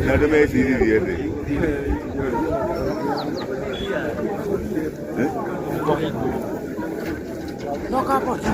Nada mais iria dele. Não acaba de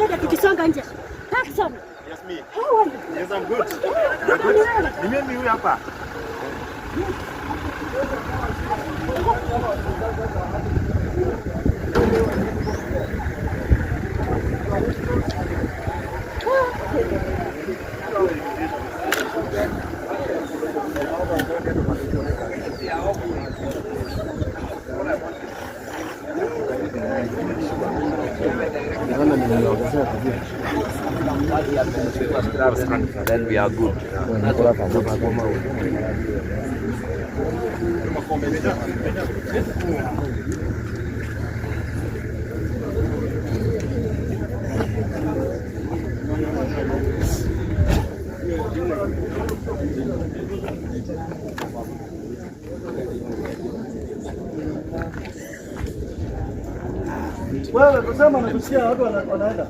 Twende tukisonga nje. Jackson. Yes, me. How are you? Yes, I'm good. I'm good. Ni mimi huyu hapa. Then we are good. Wewe kusema na kusikia watu wanaenda.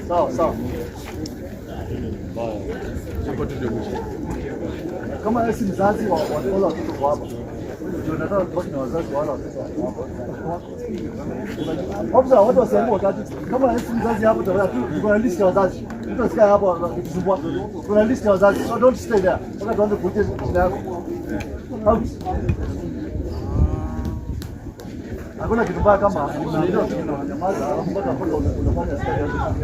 Sawa sawa. Kama wewe si mzazi wa wale watoto wako. Ndio nataka tubaki na wazazi wale watoto wako. Hapo watu wasema wakati kama wewe si mzazi hapo kuna list ya wazazi. Mtu asikia hapo akisumbua. Kuna list ya wazazi. So don't stay there. Sasa tuanze kuja jina yako. Hakuna kitu mbaya kama unanyamaza mpaka hapo unafanya style yako.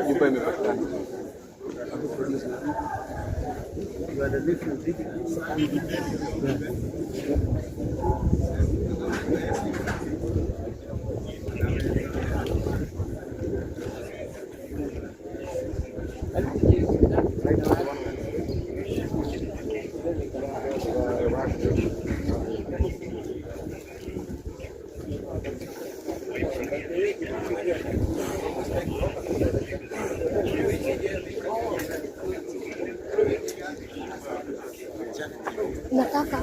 Nyumba imepatikana. Nataka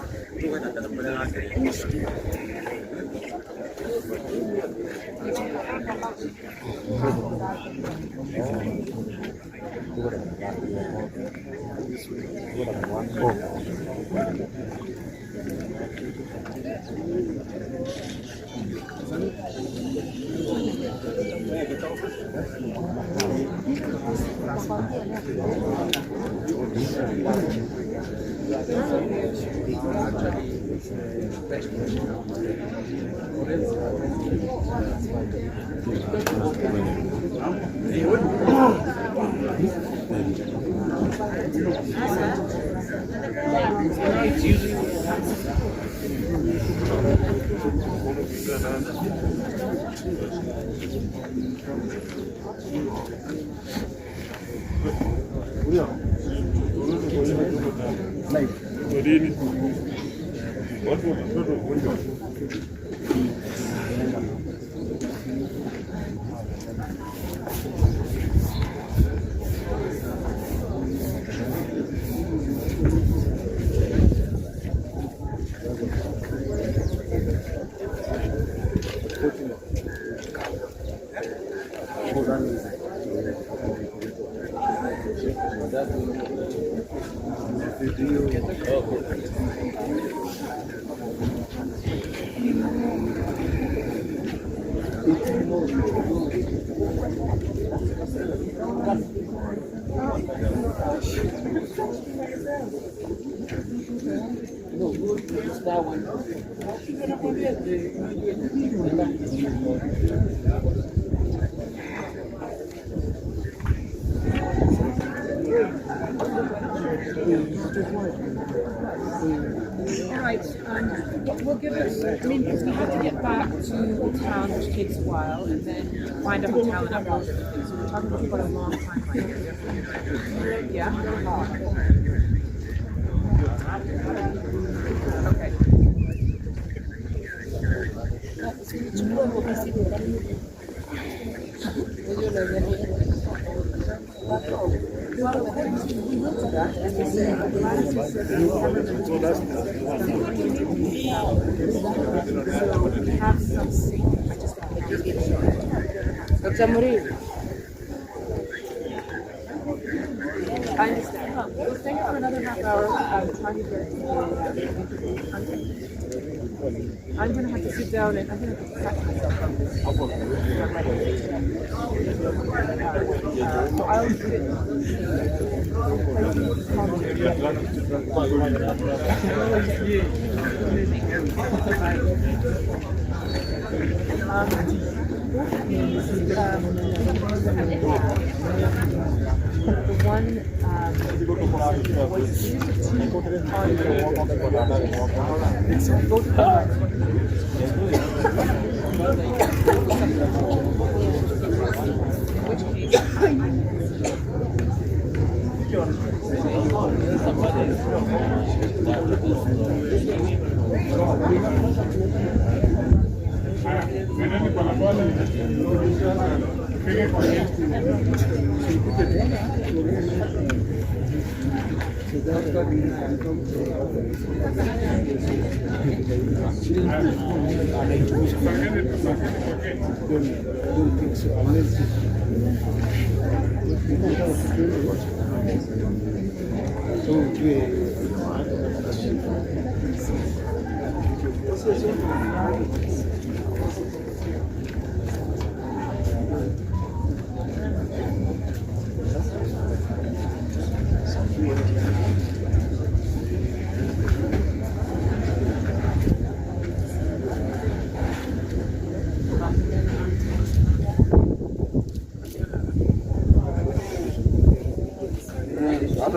Right, we'll give it, I mean, because we have to get back to the town, which takes a while, and then find a hotel and upload everything. So we're talking about quite a long time right here. Yeah? Okay. I understand. We'll stay for another half hour. Trying to get I'm going to have to sit down and I'm going to have to cut myself from this. So I'll sit. The one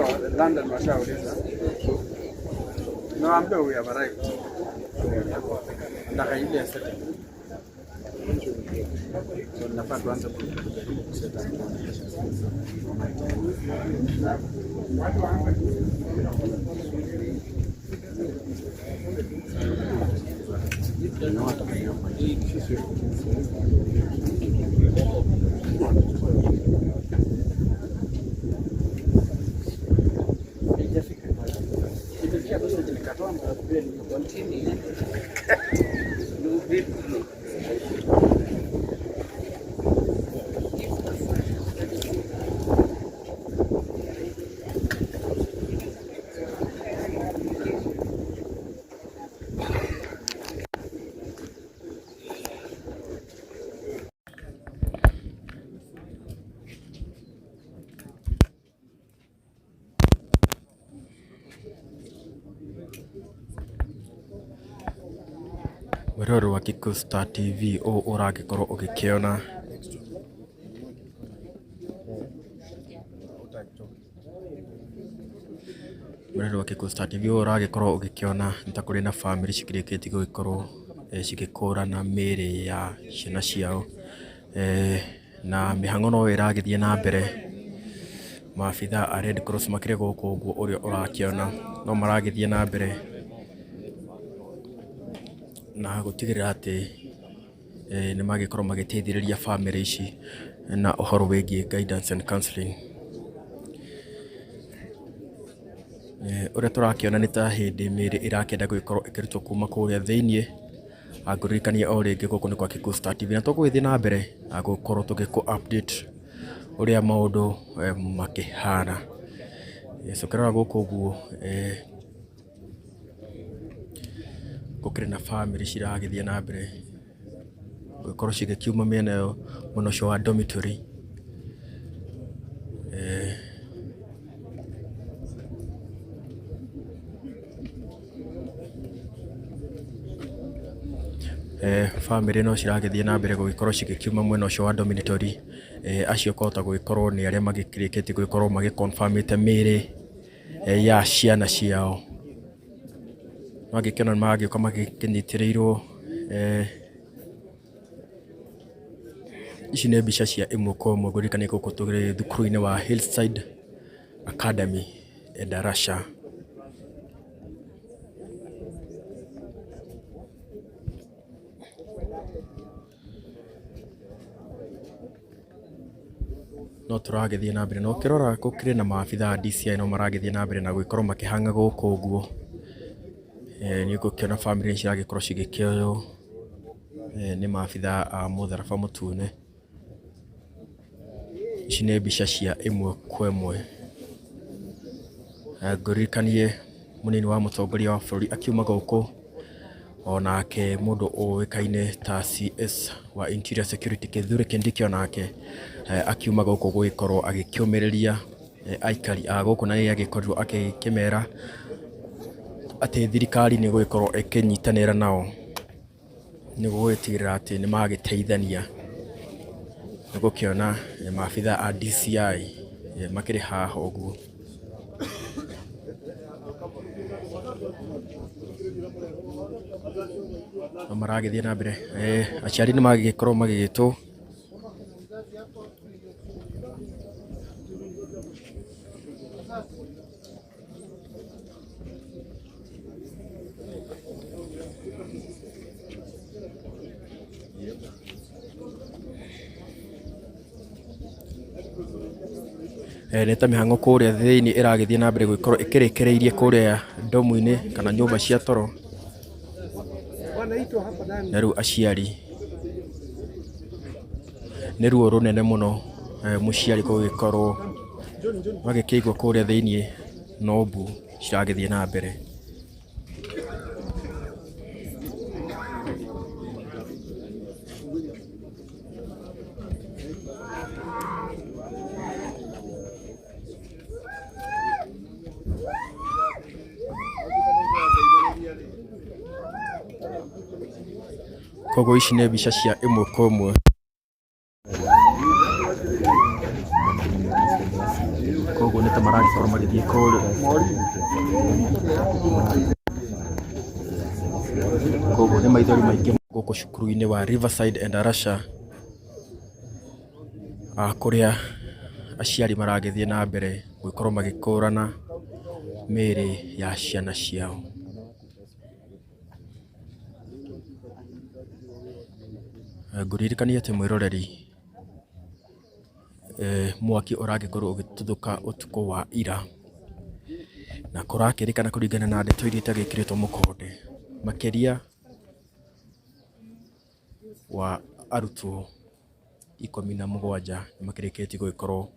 was London washauliza. Naambia we have arrived. Ndaka ile ya sasa. So nafaa tuanze kuseta. Mweroro wa Kiko Star TV o ũragĩkorwo ũgĩkĩona Mweroro wa Kiko Star TV o ũragĩkorwo ũgĩkĩona nĩ ta kũrĩ na family cikĩrĩkĩtie gũgĩkorwo cigĩkũrana mĩĩrĩ ya ciana ciao na mĩhang'o no ĩragĩthiĩ na mbere. Maabitha a Red Cross makĩrĩ gũkũ ũguo ũrĩa ũrakĩona no maragĩthiĩ na mbere na gũtigĩrĩra atĩ nĩ magĩkorwo magĩteithĩrĩria family ici na ũhoro wĩgiĩ guidance and counseling. Ũrĩa tũrakĩona nĩ ta hĩndĩ mĩĩrĩ ĩrakĩenda gũgĩkorwo ĩkĩrutwo kuma kũrĩa thĩiniĩ. Ngũririkania o rĩngĩ gũkũ nĩ kwa Kiko Star TV na tũgũgĩthiĩ na mbere gũkorwo tũgĩkũ update ũrĩa maũndũ makĩhana Cokera gũkũ ũguo gũkĩrĩ na family ciragĩthiĩ na mbere gũkorwo cigĩkiuma mĩena ĩyo mwena ũcio wa dormitory. Family no ciragĩthiĩ na mbere gũgĩkorwo cigĩkiuma mwena ũcio wa dormitory. Acio kũhota gũgĩkorwo nĩ arĩa magĩkĩrĩkĩtie gũgĩkorwo magĩconfirmĩte mĩĩrĩ ya ciana ciao. Magĩkĩona magĩũka magĩkĩnyitĩrĩirwo. Ici nĩ mbica cia ĩmwe kwa ĩmwe kũririkania gũkũ tũrĩ thukuru-inĩ wa Hillside Academy Endarasha. No tũragĩthiĩ na mbere, no ũkĩrora gũkĩrĩ na maabitha a DCI no maragĩthiĩ na mbere na gũgĩkorwo makĩhang'a gũkũ ũguo. Nĩ ũgũkĩona family nĩ ciragĩkorwo cigĩkĩoywo nĩ maabitha a mũtharaba mũtune. Ici nĩ mbica cia ĩmwe kwa ĩmwe. Ngũririkanie mũnini wa mũtongoria wa bũrũri akiuma gũkũ, onake mũndũ ũĩkaine ta CS wa Interior Security Kithure Kindiki onake akiuma gũkũ gũgĩkorwo agĩkĩũmĩrĩria aikari a gũkũ, na nĩ agĩkorirwo akĩmera atĩ thirikari nĩ gũgĩkorwo ĩkĩnyitanĩra nao nĩguo gũgĩtigĩrĩra atĩ nĩ magĩteithania. Nĩ gũkĩona maabitha a DCI makĩrĩ haha ũguo. No maragĩthiĩ na mbere. Aciari nĩ magĩkorwo magĩgĩtwo. Nĩ ta mĩhang'o kũrĩa thĩinĩ ĩragĩthiĩ na mbere gũgĩkorwo ĩkĩrĩkĩrĩirie kũrĩa domu-inĩ kana nyũmba cia toro. Na rĩu aciari nĩ ruo rũnene mũno mũciari gũgĩkorwo magĩkĩigua kũrĩa thĩinĩ no mbu ciragĩthiĩ na mbere. Koguo ici nĩ mbica cia ĩmwe kwa ĩmwe. Koguo nĩ ta maragĩkorwo magĩthiĩ kũrĩa. Koguo nĩ maithori maingĩ gũkũ cukuru-inĩ wa Riverside Endarasha, kũrĩa aciari maragĩthiĩ na mbere gũgĩkorwo magĩkũrana mĩĩrĩ ya ciana ciao. Ngũririkania atĩ mwĩroreri, mwaki ũragĩkorwo ũgĩtuthũka ũtukũ wa ira, na kũrakĩrĩkana kũringana na ndeto iria itagĩkĩrĩtwo mũkonde, makĩria wa arutwo 17 nĩ makĩrĩkĩtie gũgĩkorwo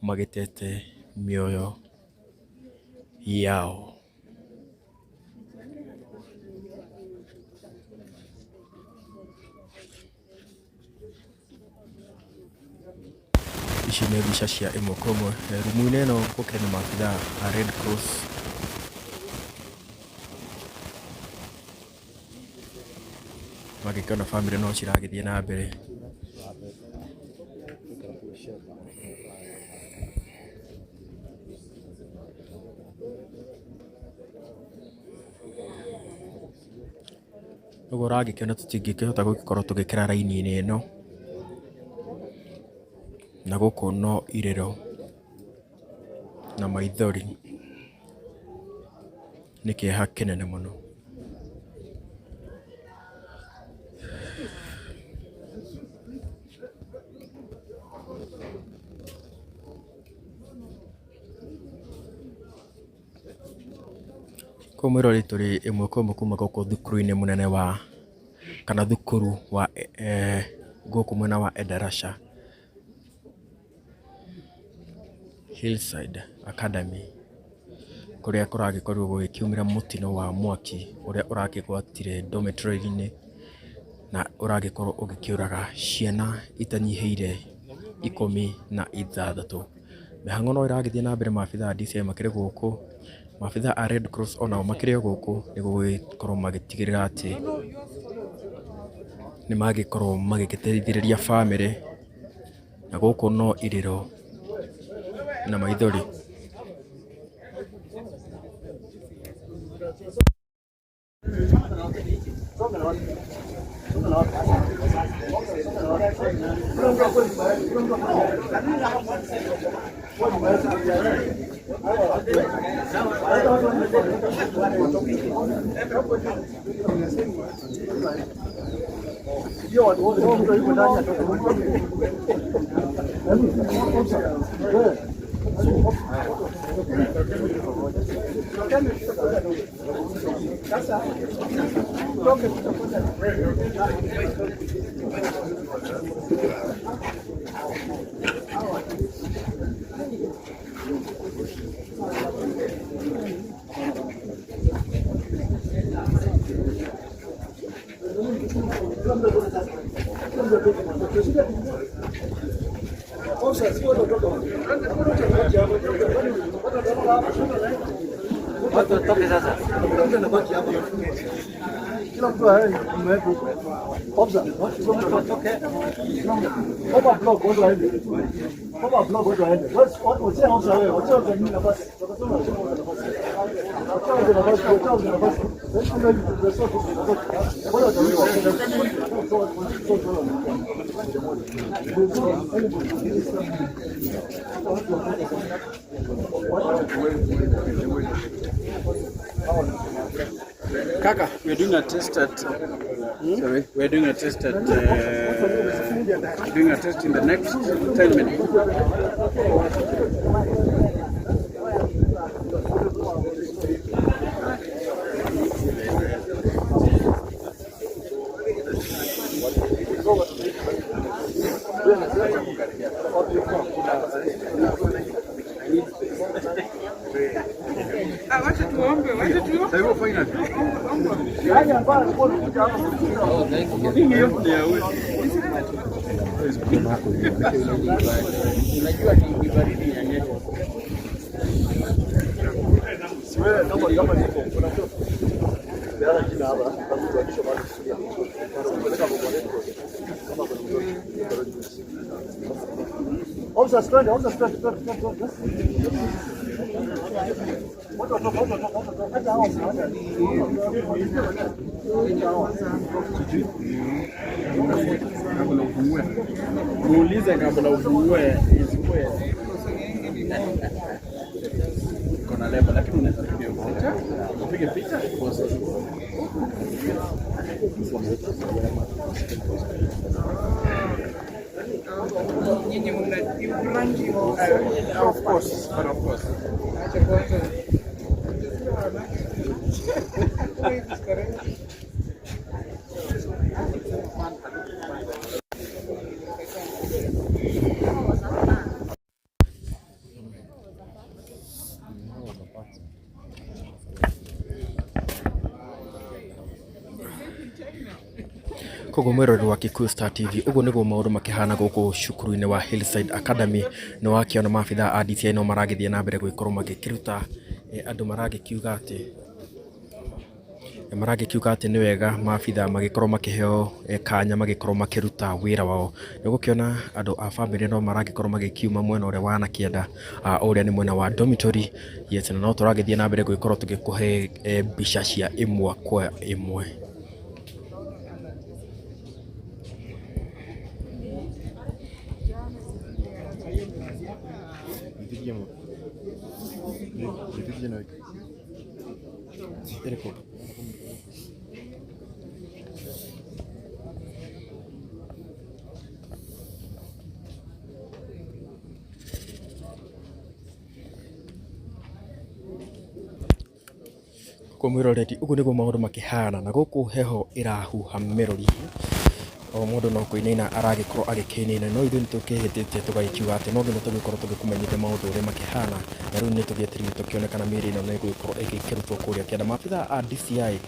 magĩtete mĩoyo yao. Ici nĩ mbica cia ĩmwe kwa ĩmwe. Rumu-inĩ ĩno gũkĩrĩ na maabitha a Red Cross. Magĩkĩona family no ciragĩthiĩ na mbere. Ũguo ũragĩkĩona tũtingĩkĩhota gũgĩkorwo tũgĩkĩra raini-inĩ ĩno, na gũkũ no irĩro na maithori, nĩ kĩeha kĩnene mũno. Kwa mwĩrori tũrĩ ĩmwe kwa ĩmwe kuma gũkũ thukuru-inĩ mũnene wa kana thukuru wa gũkũ mwena wa Endarasha Hillside Academy kuria kuragikorwo gukiumira mutino wa mwaki uria uragigwatire dormitory-ini na uragikorwo ugikiuraga ciana itanyiheire 16. Mihang'o no iragithie na mbere, maabitha a DCI makiri guku, maabitha a Red Cross onao makiri guku niguo gugikorwo magitigirira ati ni magikorwo magigiteithĩrĩria family na guku no iriro na maithori. Kila mtu amepo. Obza. Kama blog watu waende. Kama blog watu waende. Wote hausa wewe. Wote wazani nafasi. Tutasoma nafasi. Kaka, we're doing a test at. Sorry, we're doing a test at. Doing a test in the next 10 minutes. Muulize kabla ufungue isikuwe. Kuna lebo lakini unaweza kupiga picha. Upige picha post. Of course. Koguo mwirori wa Kikuyu Star TV uguo niguo maundu makihana guku cukuru-ini wa Hillside Academy no wakiona maabitha a DCI no maragithie na mbere gwikorwo magikiruta andu maragikiuga ati ni wega maabitha magikorwo makiheo kanya magikorwo makiruta wira wao. Nigukiona andu a family no maragikorwo magikiuma mwena uria wana kienda uria ni mwena wa dormitory. Yes, no turagithie na mbere gwikorwo tugikuhe mbica cia imwe kwa imwe. Kwa mwiroreri uguo niguo maundu makihana na guku heho irahuha mirori o mundu no kuinina aragikorwo agikinina no ithu nitukihitite tugakiuga ati no nginya tugikorwo tugikumenyithia maundu uria makihana na riu nitugietirie tukionekana miri ino nigukorwo igikirutwo kuria kianda mabitha a DCI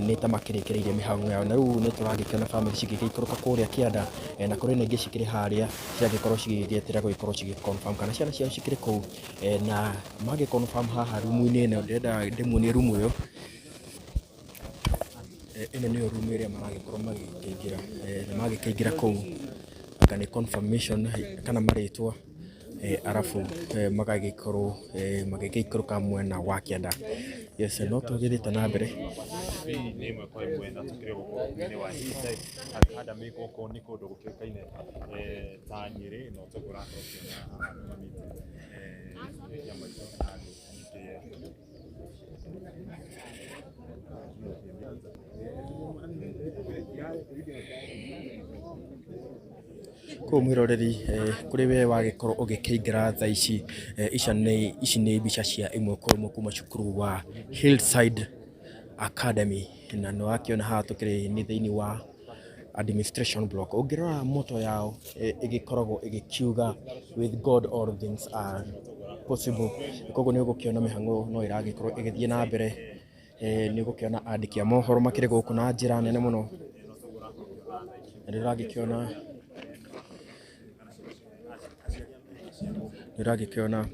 ni ta makirikireirie mihango yao na riu nituragikiona family cigigiikoroka kuria kianda na kuri ningi cikiri haria ciagikorwo cigigieterera gugikorwo cigiconfirm kana ciana ciao cikiri kuu na magiconfirm haha rumu-ini ino ndenda ndimuonie rumu iyo ino niyo room area maragikorwo magikiingira na magikiingira kuu kana confirmation kana maritwa arafu magagikorwo magigiikoroka mwena wa kianda yes no tugithite na mbere ni imwe kwa imwe na tukire gukorwo ni wa Hillside hada miko ko ni kundu gukikaine ta Nyeri no tugura tokio na mamite ya majo ando ko mwiroreri kuri we wagikorwo ugikiingira tha ici ici ni mbica cia imwe kwa kuma cukuru wa Hillside Academy na no akiona haha tukiri ni thiini wa administration block ungirora moto yao igikoragwo igikiuga with God all things are possible koguo ni ugukiona mihango no iragikorwo igithie na mbere ni ugukiona andiki a mohoro makiri guku na njira nene muno ndiragikiona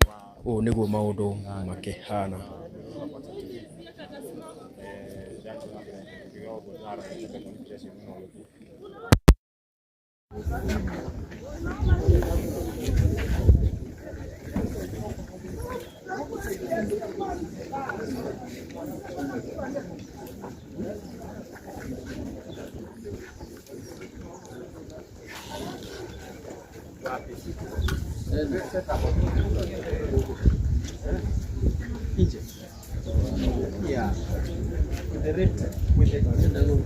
niguo maundu makihana Yeah. The red with the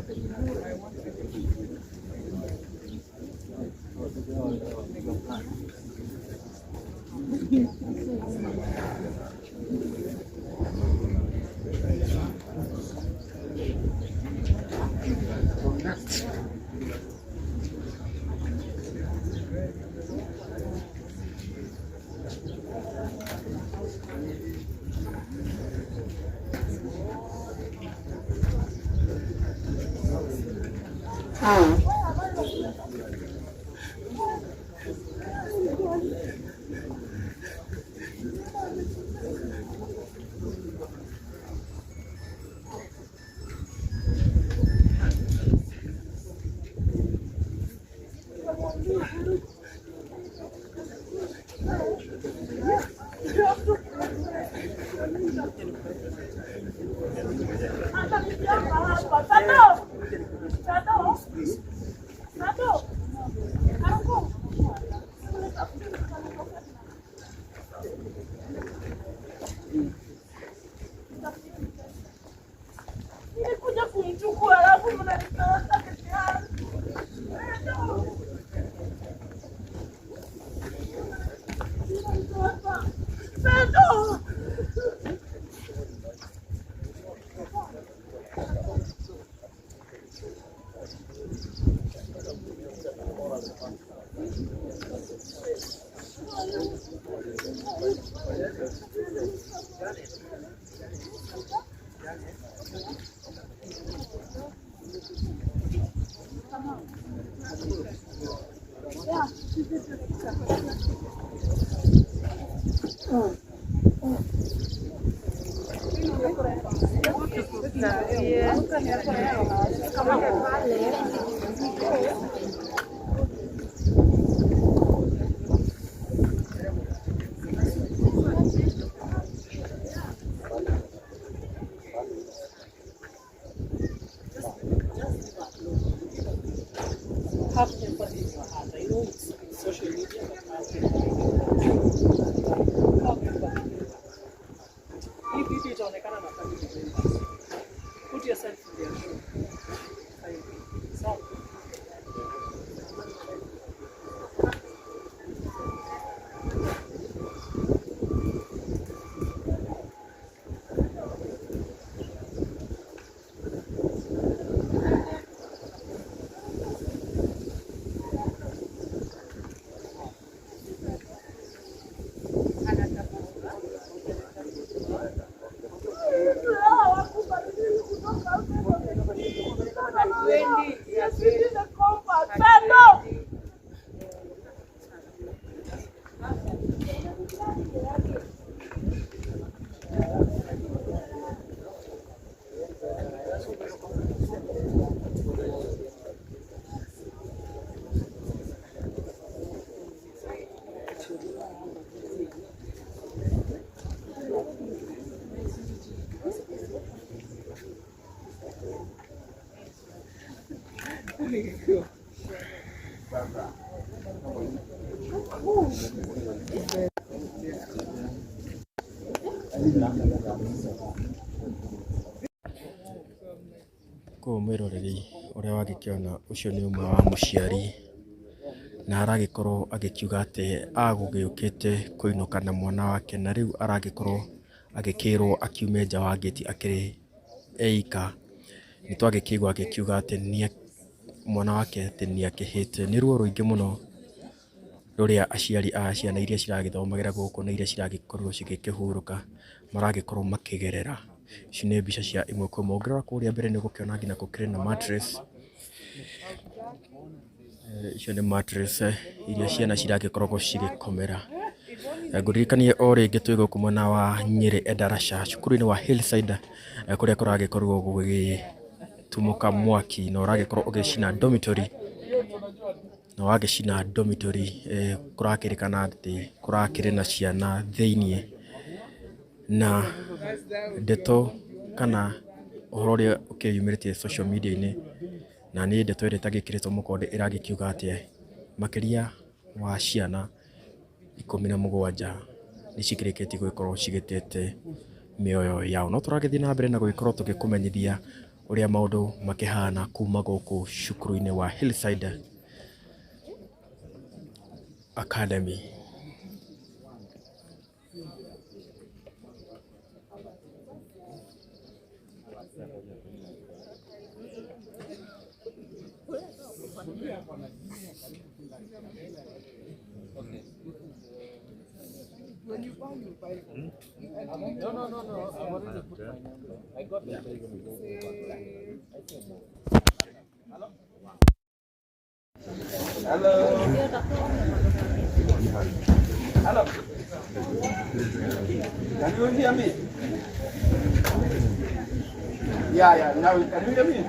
Ko mwiroreri uria wagikiona ucio ni umwe wa muciari na aragikorwo agikiuga ati agugiukite kuinuka na mwana wake na riu aragikorwo agikirwo akiume nja wa gate akiri eika ni twagikigwa agikiuga ati mwana wake ati ni akihite ni ruo ruingi muno ruria aciari a ciana iria ciragithomagira guku na iria ciragikorwo cigikihuruka maragikorwo makigerera. Ici nĩ mbica cia imwe kwa imwe ũngĩrora kũrĩa mbere nĩ ũgũkĩona nginya gũkĩrĩ na mattress. Icio nĩ mattress iria ciana ciragĩkoragwo cigĩkomera. Ngũririkanie o rĩngĩ twĩ gũkũ mwena wa Nyĩrĩ Endarasha cukuru-inĩ wa Hillside kũrĩa kũragĩkorwo gũgĩtumũka mwaki na ũragĩkorwo ũgĩcina dormitory na wagĩcina dormitory kũrakĩrĩkana atĩ kũrakĩrĩ na ciana thĩiniĩ na ndeto kana ũhoro ũrĩa ũkĩyumĩrĩtie social media-inĩ na nĩ ndeto ĩrĩa ĩtagĩkĩrĩtwo mũkonde ĩragĩkiuga atĩ makĩria wa ciana 17 nĩ cikĩrĩkĩtie gũgĩkorwo cigĩtete mĩoyo yao. No tũragĩthiĩ na mbere na gũgĩkorwo tũgĩkũmenyithia ũrĩa maũndũ makĩhana kuma gũkũ cukuru-inĩ wa Hillside Academy. Hello. Can you hear me? Yeah. Now can you hear me?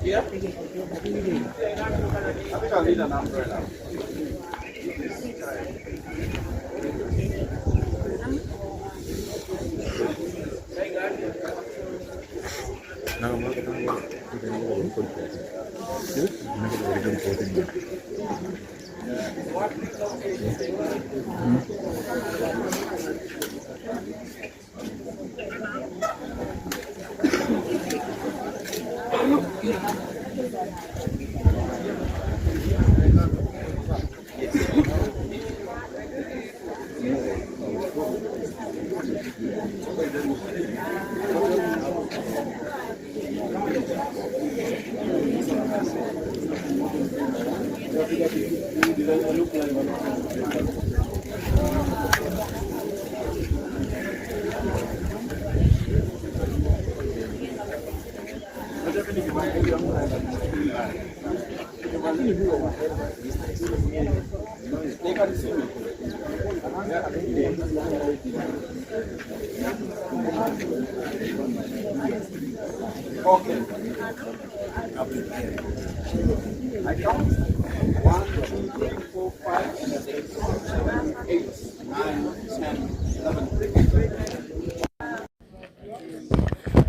Yeah. I think I'll need an umbrella. Okay. I count 1, 2, 3, 4, 5, 6, 7, 8, 9, 10, 11.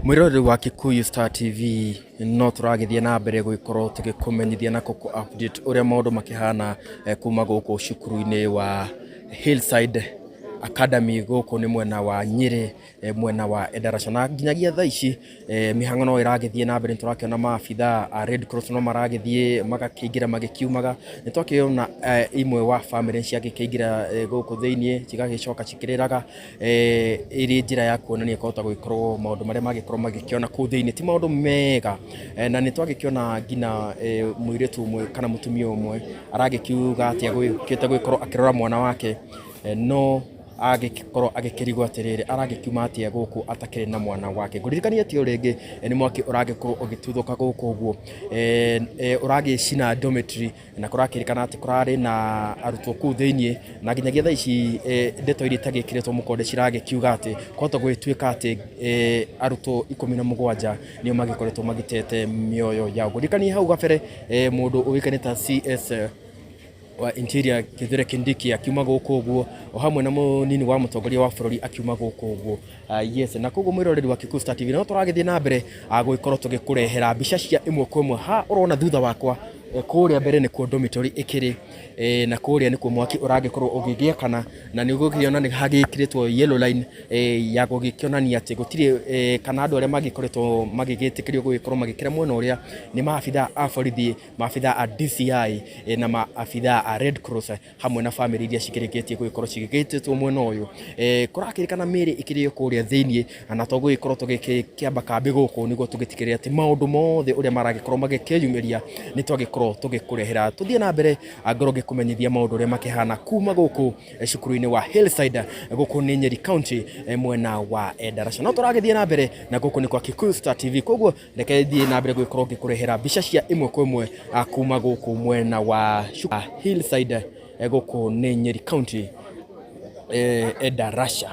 Mwiroreri wa Kikuyu Star TV no turagithie na mbere guikorwo tugikumenyithia na kuku update uria maundu makihana kuma guku cukuru-ini wa Hillside Academy gũkũ nĩ mwena wa Nyĩrĩ mwena wa Endarasha na nginyagia thaa ici mĩhang'o no ĩragĩthiĩ na mbere nĩtũrakĩona maabitha a Red Cross no maragĩthiĩ magakĩingĩra magĩkiumaga nĩtwakĩona imwe wa family ciagĩkĩingĩra gũkũ thĩinĩ cigagĩcoka cikĩrĩraga ĩrĩ njĩra ya kuonania kũhota gũgĩkorwo maũndũ marĩa magĩkorwo magĩkĩona kũu thĩinĩ ti maũndũ mega na nĩtwagĩkĩona ngina mũirĩtu ũmwe kana mũtumia ũmwe aragĩkiuga atĩ agũkĩte gũgĩkorwo akĩrora mwana wake no agĩkorwo agĩkĩrigwo atĩrĩrĩ aragĩkiuma atĩa gũkũ atakĩrĩ na mwana wake ngũririkania atĩ rĩngĩ nĩ mwaki ũragĩkorwo ũgĩtuthũka gũkũ ũguo ũragĩcina dormitory na kũrakĩrĩkana atĩ kũrarĩ na arutwo kũu thĩinĩ na nginyagia thaa ici ndeto iria itagĩkĩrĩtwo mũkonde ciragĩkiuga atĩ kwahota gũgĩtuĩka atĩ arutwo 17 nĩo magĩkoretwo magitete mĩoyo yao ngũririkania hau gabere mũndũ ũĩkaine ta CS wa Interior Kithure Kindiki akiuma gũkũ ũguo o hamwe na mũnini wa mũtongoria wa bũrũri akiuma gũkũ ũguo yes na koguo mwĩroreri wa Kikuyu Star TV no tũragĩthiĩ na mbere gũgĩkorwo tũgĩkũrehera mbica cia imwe kwa imwe ha ũrona thutha wakwa kũrĩa mbere nĩ kuo dormitory ĩkĩrĩ na kũrĩa nĩ kuo mwaki ũragĩkorwo ũgĩgĩakana na nĩ ũgũkĩona nĩ hagĩkĩrĩtwo yellow line ya gũgĩkĩonania atĩ gũtirĩ kana andũ arĩa magĩkoretwo magĩgĩtĩkĩrio gũgĩkorwo magĩkĩra mwena ũrĩa nĩ maabitha a borithi maabitha a DCI na maabitha a Red Cross hamwe na family iria cikĩrĩkĩtie gũgĩkorwo cigĩgĩtĩtwo mwena ũyũ kũrakĩrĩkana mĩrĩ ĩkĩrĩ kũrĩa thĩinĩ na tũgũgĩkorwo tũgĩkĩamba kambĩ gũkũ nĩguo tũgĩtikĩrĩra atĩ maũndũ mothe ũrĩa maragĩkorwo magĩkĩyumĩria nĩ twagĩkorwo tũgĩkũrehera tũthiĩ na mbere ngoro gĩkũmenyithia maũndũ ũrĩa makĩhana kuma gũkũ cukuru-inĩ wa Hillside gũkũ nĩ Nyeri County mwena wa Endarasha no tũragĩthiĩ na mbere na gũkũ nĩ kwa Kikuyu Star TV koguo reke thiĩ na mbere gũgĩkorwo ngĩkũrehera mbica cia imwe kwa imwe kuma gũkũ mwena wa Hillside gũkũ nĩ Nyeri County Endarasha.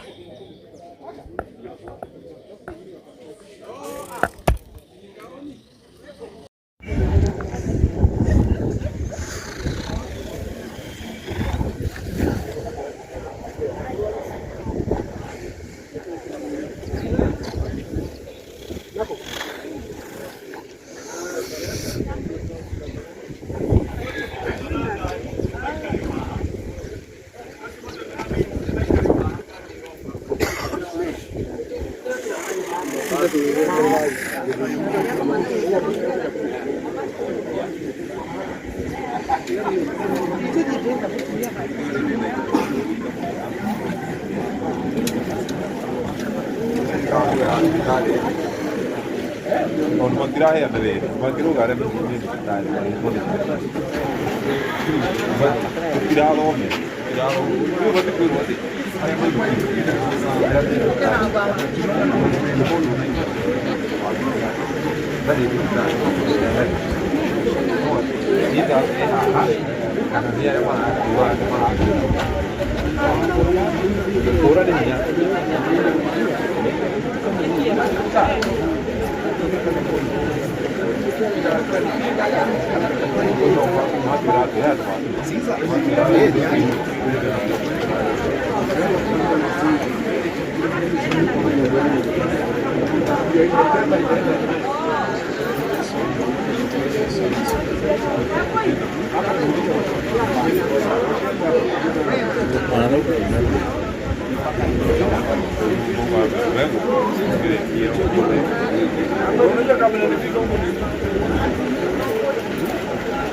Non mangiare a vedere, ma che lugar è per tirado, io vado qui.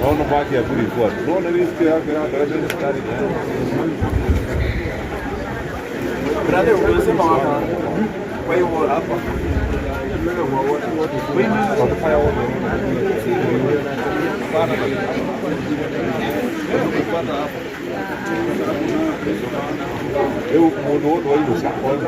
Non bate a pure fuori, non rischia che la deve stare brother, we'll see mama. Why you want up? Eu mudou do olho, sacou,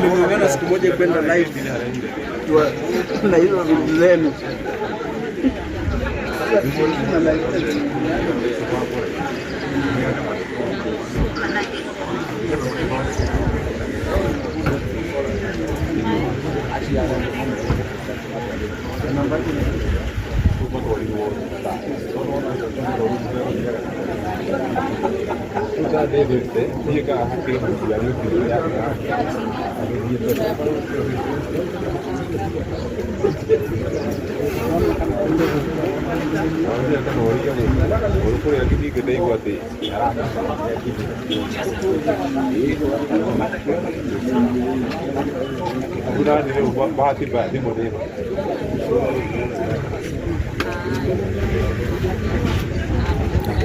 Nimeona siku moja kwenda live na hizo vitu zenu.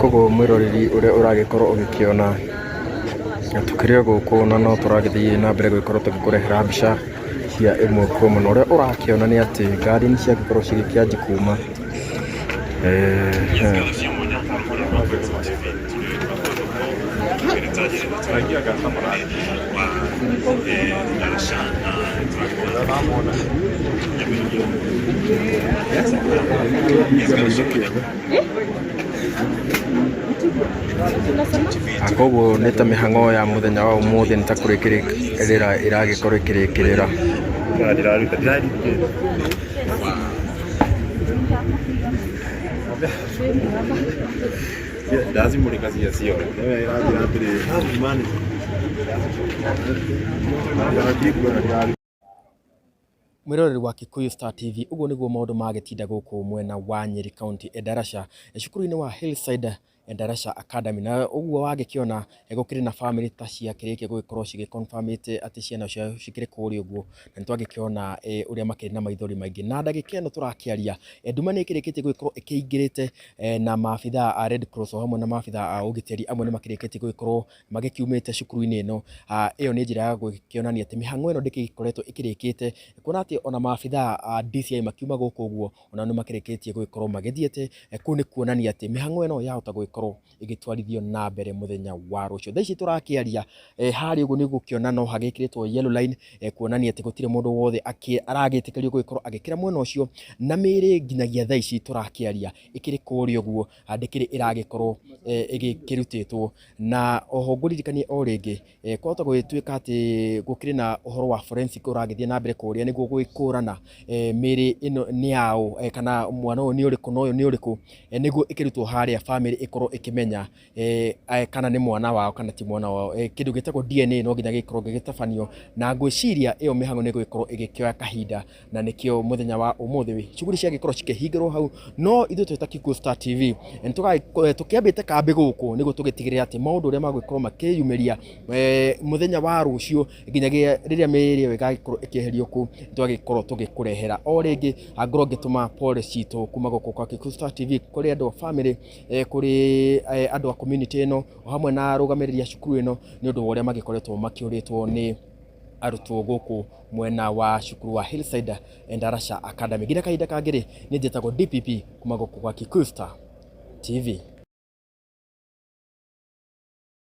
koguo mwiroreri uria uragikorwo ugikiona tukiri guku na no turagithii na mbere gukorwo tugikurehera mbica cia imwe kwa imwe. Uria urakiona ni ati ngari ni ciagikorwo cigikianji kuma koguo nĩ ta mĩhang'o ya mũthenya wa ũmũthĩ nĩ ta kũrĩkĩrĩra ĩragĩkorwo ĩkĩrĩkĩrĩra. Mwiroreri wa Kikuyu Star TV, uguo niguo maundu magĩtinda gũkũ mwena wa Nyeri County Endarasha cukuru-inĩ wa Hillside Endarasha Academy. Na uguo wagĩkĩona gũkĩrĩ na family ta ciakĩrĩkia gũgĩkorwo cigĩconfirmĩte atĩ ciana ciao cikĩrĩ kũrĩa ũguo, na nĩtwagĩkĩona ũrĩa makĩrĩ na maithori maingĩ. Na ndagĩka ĩno tũrakĩaria nduma nĩ ĩkĩrĩkĩtie gũgĩkorwo ĩkĩingĩrĩte na maabithaa a Red Cross o hamwe na maabithaa a ũgitĩri amwe nĩ makĩrĩkĩtie gũgĩkorwo magĩkiumĩte cukuru-inĩ ĩno. Ĩyo nĩ njĩra ya gũkĩonania atĩ mĩhang'o ĩno ndĩgĩkoretwo ĩkĩrĩkĩte, kuona atĩ ona maabithaa a DCI makiuma gũkũ ũguo ona nĩ makĩrĩkĩtie gũgĩkorwo magĩthiĩte. Kũu nĩ kuonania atĩ mĩhang'o ĩno yahota gũgĩkorwo igĩtwarithio na mbere mũthenya wa rũciũ. Thaa ici tũrakĩaria harĩ ũguo nĩ gũkĩona no hagĩkĩrĩtwo yellow line, kuonania atĩ gũtirĩ mũndũ wothe aragĩtĩkĩrio gũgĩkorwo agĩkĩra mwena ũcio, na mĩĩrĩ nginyagia thaa ici tũrakĩaria ĩkĩrĩ kũrĩa ũguo ndĩkĩrĩ ĩragĩkorwo ĩgĩkĩrutĩtwo. Na oho ngũririkanie o rĩngĩ kwahota gũgĩtuĩka atĩ gũkĩrĩ na ũhoro wa forensic ũragĩthiĩ na mbere kũrĩa nĩguo gũgĩkũrana mĩĩrĩ ĩno nĩ yaũ kana mwana ũyũ nĩ ũrĩkũ na ũyũ nĩ ũrĩkũ, nĩguo ĩkĩrutwo harĩa family ĩkorwo ĩkĩmenya kana nĩ mwana wao kana ti mwana wao. Kĩndũ gĩtagwo DNA no nginya gĩkorwo gĩgĩtabanio, na ngwĩciria ĩyo mĩhang'o nĩ gũgĩkorwo ĩgĩkĩoya kahinda, na nĩkĩo mũthenya wa ũmũthĩ cuguri ciagĩkorwo cikĩhingĩrwo hau. No ithuĩ twĩ ta Kikuyu Star TV tũkĩambĩte kambĩ gũkũ nĩguo tũgĩtigĩrĩra atĩ maũndũ ũrĩa magũgĩkorwo makĩyumĩria mũthenya wa rũciũ nginyagia rĩrĩa mĩĩrĩ ĩyo ĩgagĩkorwo ĩkĩeherio kũu twagĩkorwo tũgĩkũrehera. O rĩngĩ ngorwo ngĩtũma pole citũ kuma gũkũ kwa Kikuyu Star TV kũrĩ andũ a family, kũrĩ andũ a community ĩno o hamwe na arũgamĩrĩri a cukuru ĩno nĩ ũndũ wa ũrĩa magĩkoretwo makĩũrĩtwo nĩ arutwo gũkũ mwena wa cukuru wa Hillside Endarasha Academy. Nginya kahinda kangĩ nĩ njĩtagwo DPP kuma gũkũ kwa Kikuyu Star TV.